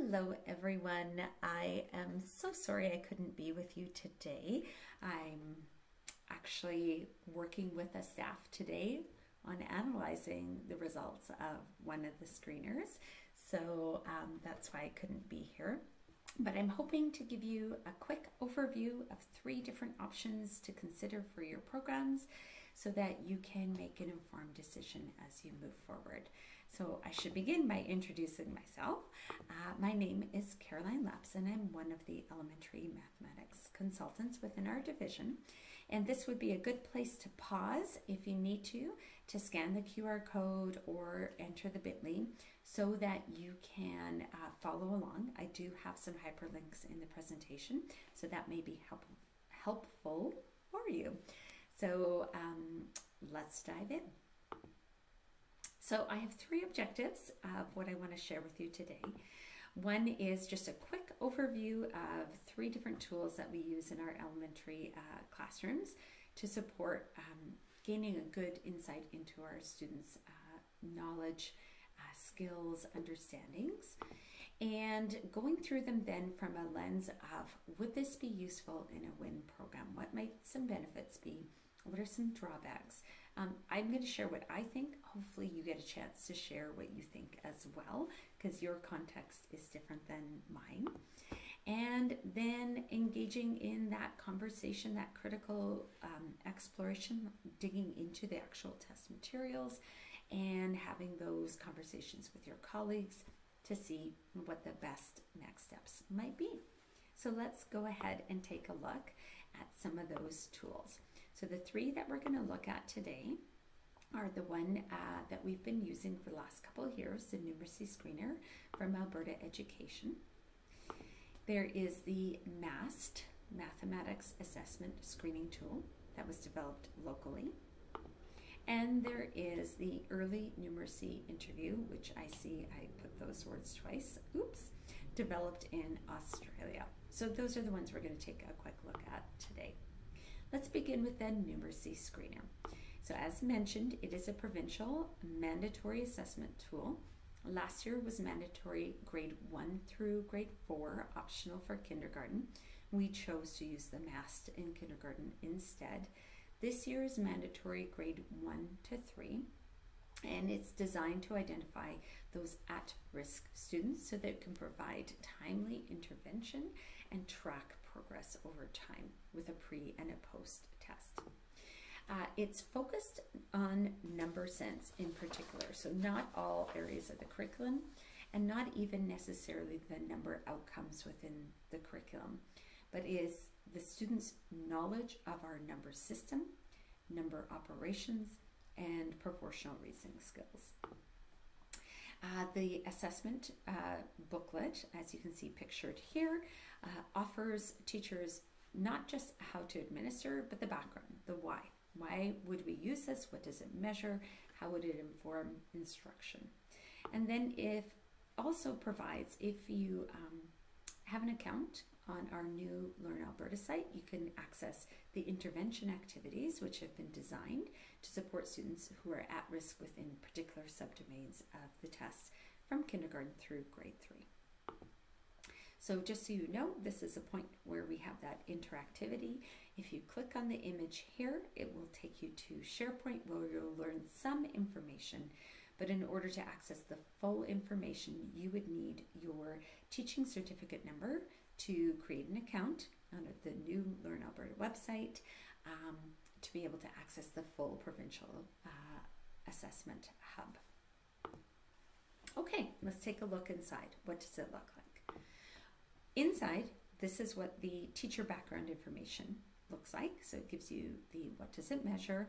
Hello everyone. I am so sorry I couldn't be with you today. I'm actually working with a staff today on analyzing the results of one of the screeners. So that's why I couldn't be here. But I'm hoping to give you a quick overview of 3 different options to consider for your programs so that you can make an informed decision as you move forward. So I should begin by introducing myself. My name is Caroline Laps and I'm one of the elementary mathematics consultants within our division. And this would be a good place to pause if you need to scan the QR code or enter the bit.ly so that you can follow along. I do have some hyperlinks in the presentation, so that may be helpful for you. So let's dive in. So I have 3 objectives of what I want to share with you today. One is just a quick overview of 3 different tools that we use in our elementary classrooms to support gaining a good insight into our students' knowledge, skills, understandings, and going through them then from a lens of, would this be useful in a WIN program? What might some benefits be? What are some drawbacks? I'm going to share what I think. Hopefully you get a chance to share what you think as well, because your context is different than mine. And then engaging in that conversation, that critical exploration, digging into the actual test materials and having those conversations with your colleagues to see what the best next steps might be. So let's go ahead and take a look at some of those tools. So the 3 that we're going to look at today are the one that we've been using for the last couple of years, the Numeracy Screener from Alberta Education. There is the MAST, Mathematics Assessment Screening Tool, that was developed locally. And there is the Early Numeracy Interview, which I see I put those words twice, oops, developed in Australia. So those are the ones we're going to take a quick look at today. Let's begin with the Numeracy Screener. So as mentioned, it is a provincial mandatory assessment tool. Last year was mandatory grade 1 through grade 4, optional for kindergarten. We chose to use the MAST in kindergarten instead. This year is mandatory grade 1 to 3, and it's designed to identify those at-risk students so that it can provide timely intervention and track progress over time with a pre and a post test. It's focused on number sense in particular, so not all areas of the curriculum and not even necessarily the number outcomes within the curriculum, but is the students' knowledge of our number system, number operations, and proportional reasoning skills. The assessment booklet, as you can see pictured here, offers teachers not just how to administer, but the background, the why. Why would we use this? What does it measure? How would it inform instruction? And then it also provides, if you have an account on our new Learn Alberta site, you can access the intervention activities which have been designed to support students who are at risk within particular subdomains of the test from kindergarten through grade 3. So just so you know, this is a point where we have that interactivity. If you click on the image here, it will take you to SharePoint where you'll learn some information. But in order to access the full information, you would need your teaching certificate number to create an account on the new Learn Alberta website to be able to access the full provincial assessment hub. Okay, let's take a look inside. What does it look like? Inside, this is what the teacher background information looks like. So it gives you the what does it measure,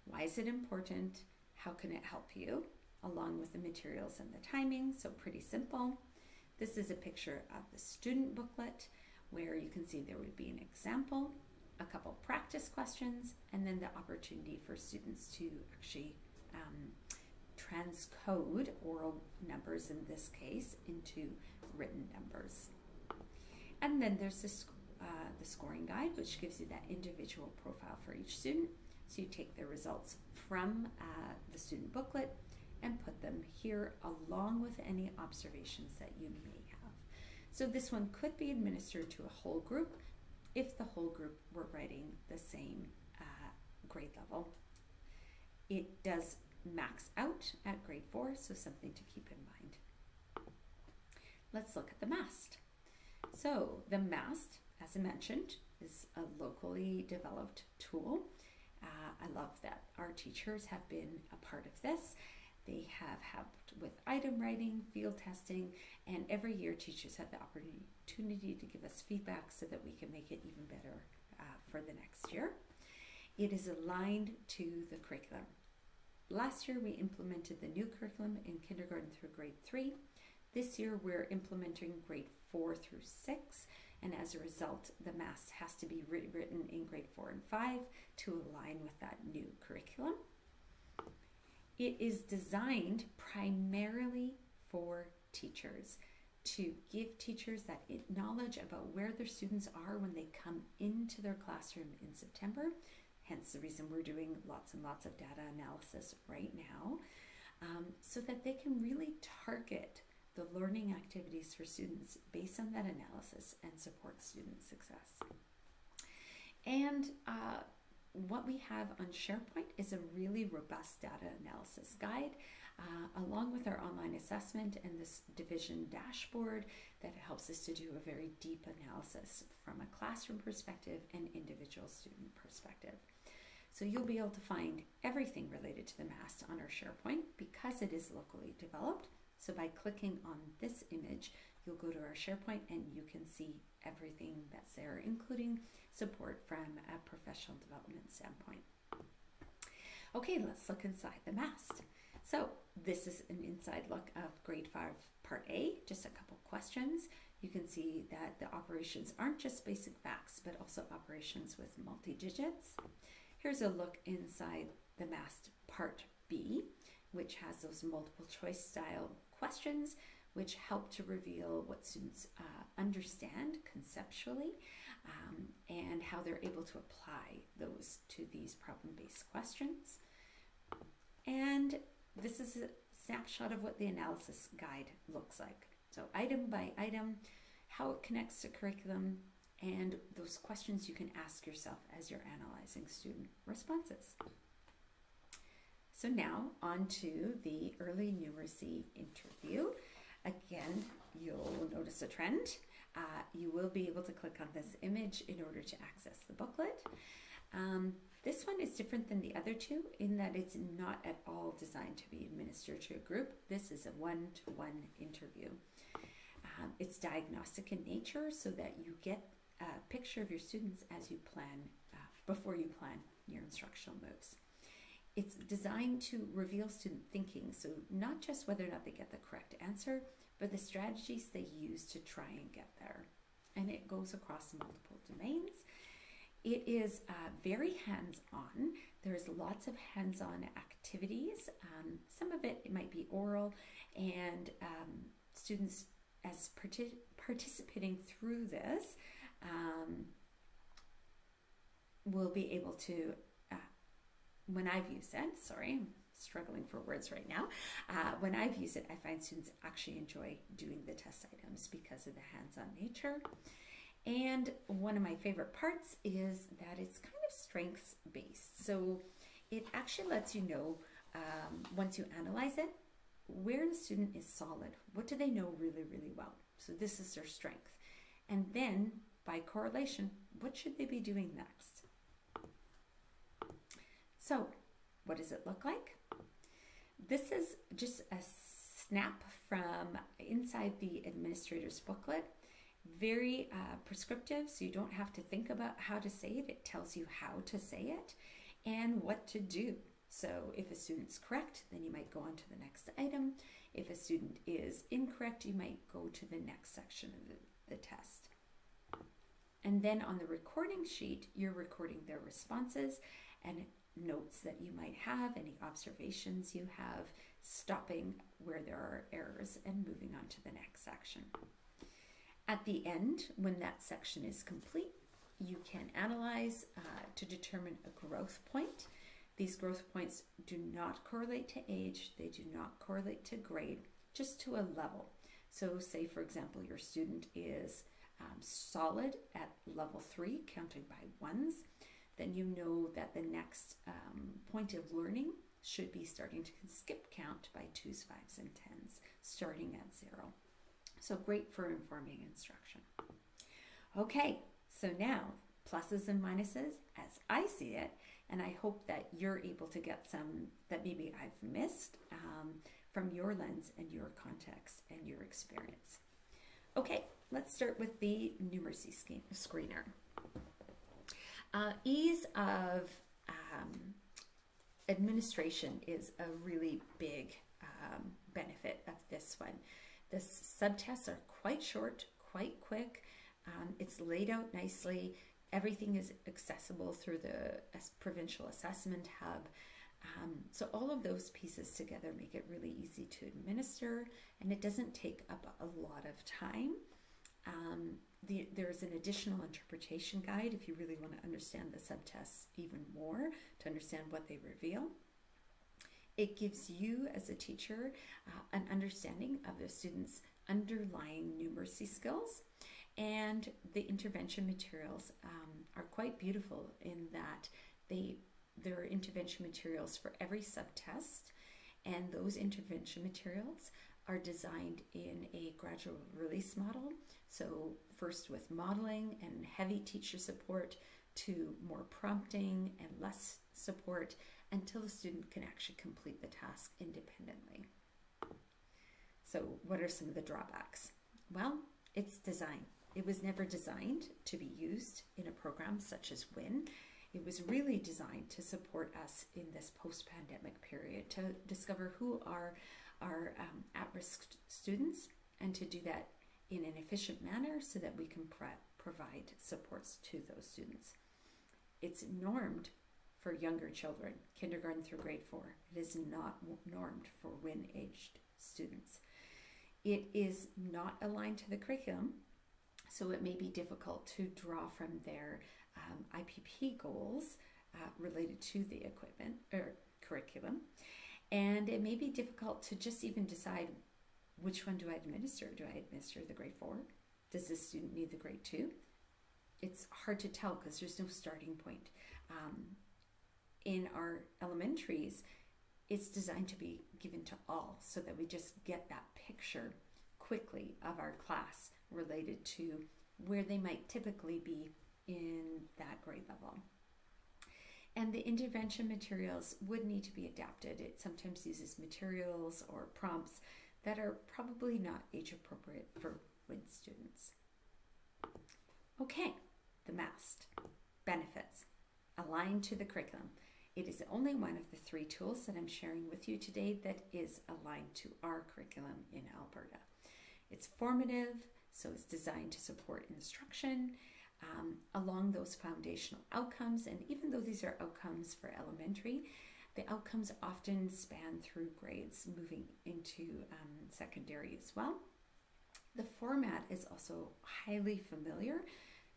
why is it important, how can it help you, along with the materials and the timing. So pretty simple. This is a picture of the student booklet where you can see there would be an example, a couple practice questions, and then the opportunity for students to actually transcode oral numbers in this case into written numbers. And then there's the scoring guide, which gives you that individual profile for each student. So you take the results from the student booklet and put them here along with any observations that you may have. So this one could be administered to a whole group if the whole group were writing the same grade level. It does max out at grade 4, so something to keep in mind. Let's look at the MAST. So the MAST, as I mentioned, is a locally developed tool. I love that our teachers have been a part of this. They have helped with item writing, field testing, and every year teachers have the opportunity to give us feedback so that we can make it even better for the next year. It is aligned to the curriculum. Last year we implemented the new curriculum in kindergarten through grade 3. This year we're implementing grade 4 through 6, and as a result the MAST has to be written in grade 4 and 5 to align with that new curriculum. It is designed primarily for teachers, to give teachers that knowledge about where their students are when they come into their classroom in September. Hence the reason we're doing lots and lots of data analysis right now, so that they can really target the learning activities for students based on that analysis and support student success. And what we have on SharePoint is a really robust data analysis guide, along with our online assessment and this division dashboard that helps us to do a very deep analysis from a classroom perspective and individual student perspective. So you'll be able to find everything related to the MAST on our SharePoint because it is locally developed. So by clicking on this image, you'll go to our SharePoint and you can see everything that's there, including support from a professional development standpoint. Okay, let's look inside the MAST. So this is an inside look of grade 5 part A, just a couple questions. You can see that the operations aren't just basic facts, but also operations with multi-digits. Here's a look inside the MAST part B, which has those multiple choice style questions, which help to reveal what students understand conceptually, and how they're able to apply those to these problem-based questions. And this is a snapshot of what the analysis guide looks like. So item by item, how it connects to curriculum, and those questions you can ask yourself as you're analyzing student responses. So now on to the early numeracy interview. Again, you'll notice a trend. You will be able to click on this image in order to access the booklet. This one is different than the other two in that it's not at all designed to be administered to a group. This is a one-to-one interview. It's diagnostic in nature so that you get a picture of your students as you plan, before you plan your instructional moves. It's designed to reveal student thinking, so not just whether or not they get the correct answer, but the strategies they use to try and get there. And it goes across multiple domains. It is very hands-on. There's lots of hands-on activities. Some of it might be oral, and students, as participating through this, will be able to, when I've used it, sorry, I'm struggling for words right now. When I've used it, I find students actually enjoy doing the test items because of the hands-on nature. And one of my favorite parts is that it's kind of strengths-based. So it actually lets you know, once you analyze it, where the student is solid. What do they know really, really well? So this is their strength. And then, by correlation, what should they be doing next? So, what does it look like? This is just a snap from inside the administrator's booklet. Very prescriptive, so you don't have to think about how to say it. It tells you how to say it and what to do. So if a student's correct, then you might go on to the next item. If a student is incorrect, you might go to the next section of the test. And then on the recording sheet, you're recording their responses and notes that you might have, any observations you have, stopping where there are errors and moving on to the next section. At the end, when that section is complete, you can analyze to determine a growth point. These growth points do not correlate to age, they do not correlate to grade, just to a level. So say, for example, your student is solid at level 3, counting by ones, then you know that the next point of learning should be starting to skip count by 2s, 5s, and 10s, starting at 0. So great for informing instruction. Okay, so now pluses and minuses as I see it, and I hope that you're able to get some that maybe I've missed from your lens and your context and your experience. Okay, let's start with the numeracy screener. Ease of administration is a really big benefit of this one. The subtests are quite short, quite quick. It's laid out nicely. Everything is accessible through the Provincial Assessment Hub. So all of those pieces together make it really easy to administer, and it doesn't take up a lot of time. There's an additional interpretation guide if you really want to understand the subtests even more, to understand what they reveal. It gives you as a teacher an understanding of the students' underlying numeracy skills, and the intervention materials are quite beautiful in that there are intervention materials for every subtest, and those intervention materials are designed in a gradual release model. So first with modeling and heavy teacher support, to more prompting and less support, until the student can actually complete the task independently. So what are some of the drawbacks? Well, it's design. It was never designed to be used in a program such as WIN. It was really designed to support us in this post-pandemic period, to discover who are our at-risk students, and to do that in an efficient manner so that we can provide supports to those students. It's normed for younger children, kindergarten through grade 4. It is not normed for WIN-aged students. It is not aligned to the curriculum, so it may be difficult to draw from their IPP goals related to the equipment or curriculum. And it may be difficult to just even decide, which one do I administer? Do I administer the grade 4? Does this student need the grade 2? It's hard to tell because there's no starting point. In our elementaries, it's designed to be given to all so that we just get that picture quickly of our class related to where they might typically be in that grade level. And the intervention materials would need to be adapted. It sometimes uses materials or prompts that are probably not age appropriate for WIN students. Okay, the MAST benefits aligned to the curriculum. It is only one of the 3 tools that I'm sharing with you today that is aligned to our curriculum in Alberta. It's formative, so it's designed to support instruction along those foundational outcomes. And even though these are outcomes for elementary, the outcomes often span through grades, moving into secondary as well. The format is also highly familiar.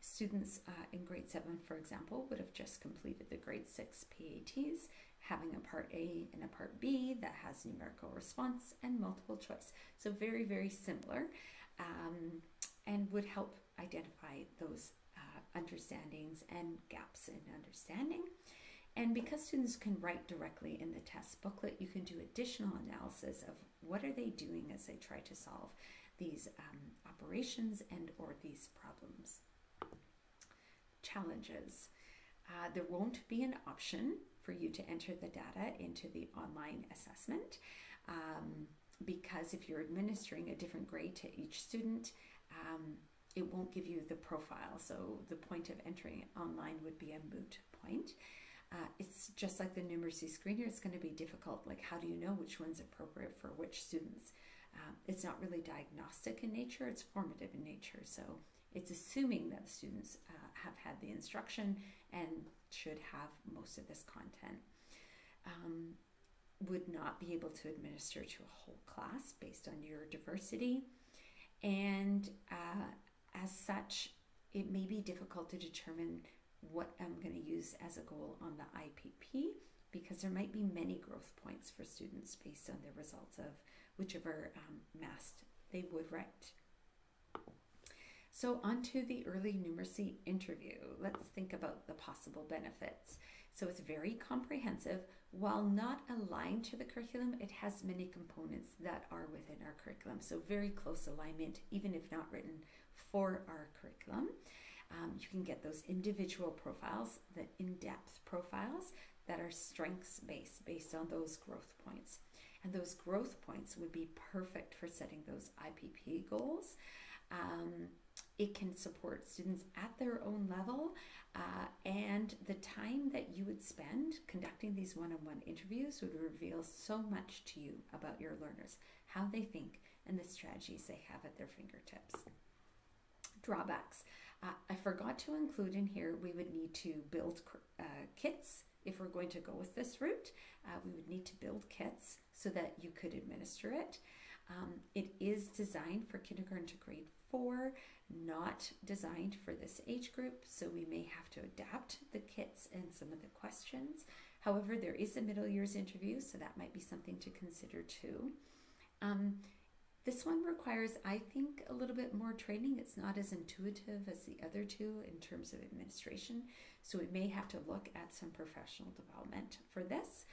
Students in grade 7, for example, would have just completed the grade 6 PATs, having a part A and a part B that has numerical response and multiple choice. So very, very similar, and would help identify those understandings and gaps in understanding. And because students can write directly in the test booklet, you can do additional analysis of what are they doing as they try to solve these operations and or these problems. Challenges. There won't be an option for you to enter the data into the online assessment because if you're administering a different grade to each student, it won't give you the profile. So the point of entering it online would be a moot point. It's just like the numeracy screener. It's going to be difficult. Like, how do you know which one's appropriate for which students? It's not really diagnostic in nature. It's formative in nature. So it's assuming that the students have had the instruction and should have most of this content. Would not be able to administer to a whole class based on your diversity. And as such, it may be difficult to determine what I'm going to use as a goal on the IPP, because there might be many growth points for students based on the results of whichever MAST they would write. So on to the early numeracy interview. Let's think about the possible benefits. So it's very comprehensive. While not aligned to the curriculum, it has many components that are within our curriculum. So very close alignment, even if not written for our curriculum. You can get those individual profiles, the in-depth profiles that are strengths-based, based on those growth points. And those growth points would be perfect for setting those IPP goals. It can support students at their own level, and the time that you would spend conducting these one-on-one interviews would reveal so much to you about your learners, how they think, and the strategies they have at their fingertips. Drawbacks. I forgot to include in here, we would need to build kits. If we're going to go with this route, we would need to build kits so that you could administer it. It is designed for kindergarten to grade 4, not designed for this age group, so we may have to adapt the kits and some of the questions. However, there is a middle years interview, so that might be something to consider too. This one requires, I think, a little bit more training. It's not as intuitive as the other two in terms of administration, so we may have to look at some professional development for this.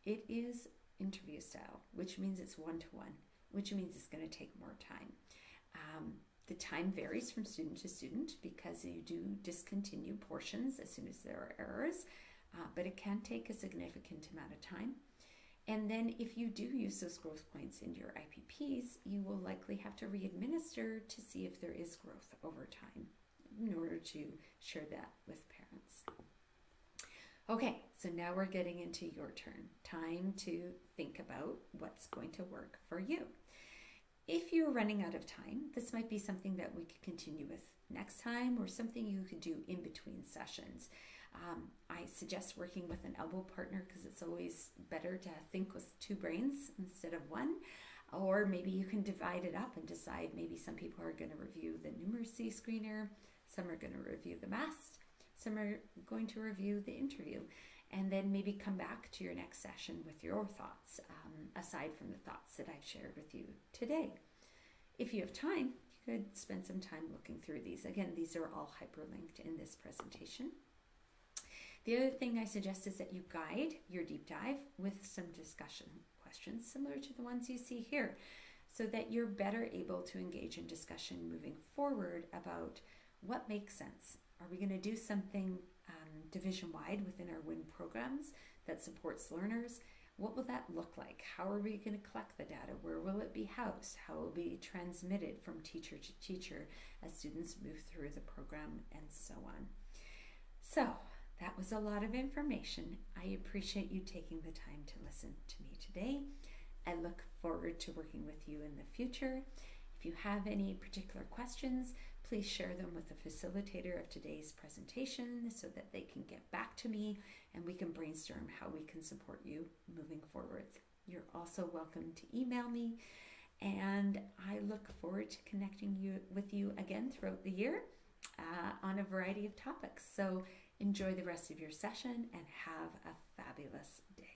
It is interview style, which means it's one-to-one, which means it's going to take more time. The time varies from student to student because you do discontinue portions as soon as there are errors, but it can take a significant amount of time. And then if you do use those growth points in your IPPs, you will likely have to re-administer to see if there is growth over time in order to share that with parents. Okay, so now we're getting into your turn. Time to think about what's going to work for you. If you're running out of time, this might be something that we could continue with next time or something you could do in between sessions. I suggest working with an elbow partner because it's always better to think with two brains instead of one. Or maybe you can divide it up and decide maybe some people are going to review the numeracy screener, some are going to review the MAST, some are going to review the interview, and then maybe come back to your next session with your thoughts, aside from the thoughts that I've shared with you today. If you have time, you could spend some time looking through these. Again, these are all hyperlinked in this presentation. The other thing I suggest is that you guide your deep dive with some discussion questions similar to the ones you see here, so that you're better able to engage in discussion moving forward about what makes sense. Are we going to do something division-wide within our WIN programs that supports learners? What will that look like? How are we going to collect the data? Where will it be housed? How will it be transmitted from teacher to teacher as students move through the program, and so on? So that was a lot of information. I appreciate you taking the time to listen to me today. I look forward to working with you in the future. If you have any particular questions, please share them with the facilitator of today's presentation so that they can get back to me and we can brainstorm how we can support you moving forward. You're also welcome to email me, and I look forward to connecting with you again throughout the year on a variety of topics. So enjoy the rest of your session and have a fabulous day.